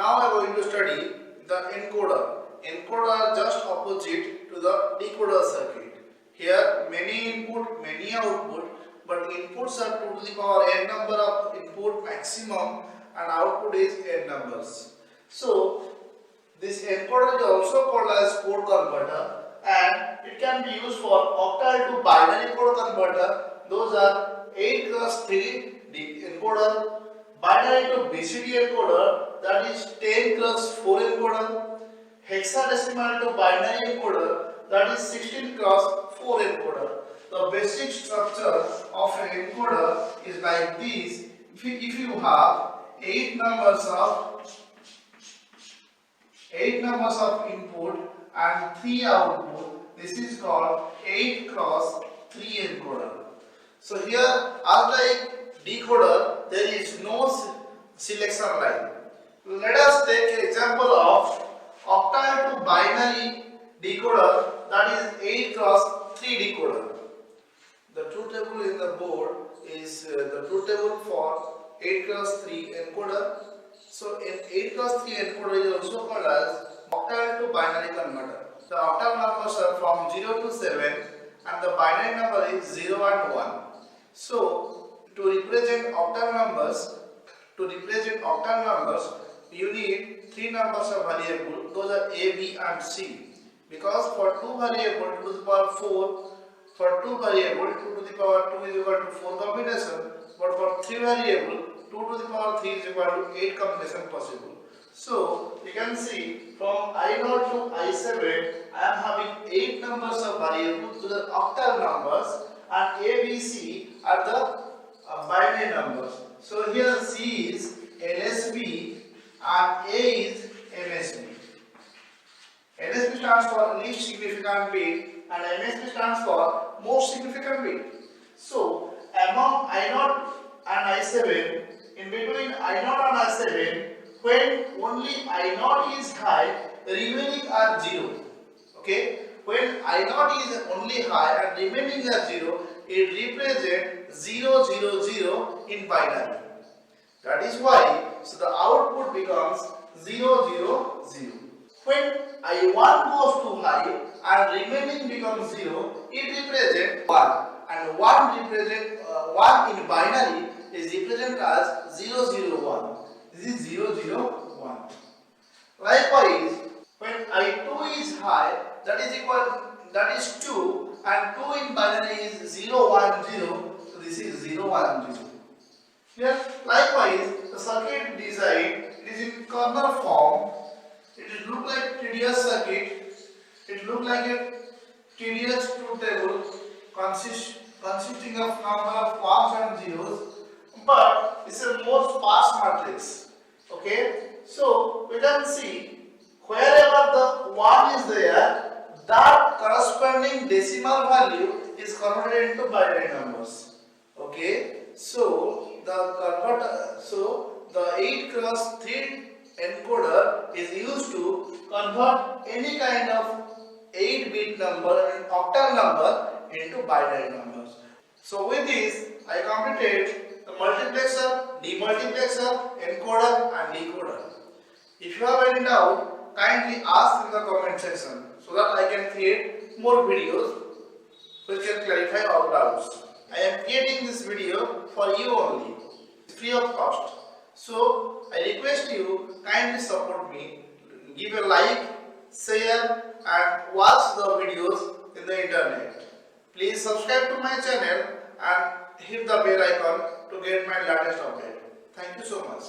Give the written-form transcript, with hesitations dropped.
Now I am going to study the encoder. Encoder just opposite to the decoder circuit. Here many input, many output, but inputs are 2 to the power n number of input maximum and output is n numbers. So this encoder is also called as code converter and it can be used for octal to binary code converter. Those are 8 cross 3 encoder, binary to BCD encoder, that is 10 cross 4 encoder, hexadecimal to binary encoder, that is 16 cross 4 encoder. The basic structure of an encoder is like this. If you have 8 numbers of input and 3 output, this is called 8 cross 3 encoder. So here, as like decoder, there is no selection line. Let us take an example of octal to binary decoder, that is 8 cross 3 decoder. The truth table in the board is the truth table for 8 cross 3 encoder. So in 8 cross 3 encoder is also called as octal to binary converter. The octal numbers are from 0 to 7 and the binary number is 0 and 1. So to represent octal numbers, you need 3 numbers of variable. Those are A, B and C. Because for 2 variable 2 to the power 4, for 2 variable 2 to the power 2 is equal to 4 combination, but for 3 variable 2 to the power 3 is equal to 8 combination possible. So you can see from I0 to I7 I am having 8 numbers of variables to the octal numbers and A, B, C are the binary numbers. So here C is LSB and A is MSB. LSB stands for least significant bit and MSB stands for most significant bit. So among I0 and I7, in between I0 and I7, when only I0 is high, the remaining are 0. Okay? When I0 is only high and remaining are 0, it represents 0, 0, 0 in binary. That is why, so the output becomes 0, 0, 0. When I1 goes to high and remaining becomes 0, it represents 1. And 1 in binary is represented as 0, 0, 1. This is 0, 0, 1. Likewise, when I2 is high, that is 2, and 2 in binary is 0, 1, 0. So this is 0, 1, 0. Here, likewise, the circuit design, it is in corner form. It looks like tedious circuit. It looks like a tedious truth table consisting of number of ones and zeros, but it's a more sparse matrix. Okay, so we can see wherever the 1 is there, that corresponding decimal value is converted into binary numbers. Okay, so the 8 cross 3 encoder is used to convert any kind of 8-bit number and octal number into binary numbers. So with this, I completed the multiplexer, demultiplexer, encoder and decoder. If you have any doubt, kindly ask in the comment section so that I can create more videos which can clarify all doubts. I am creating this video for you only, free of cost. So I request you kindly support me, give a like, share and watch the videos in the internet. Please subscribe to my channel and hit the bell icon to get my latest update. Thank you so much.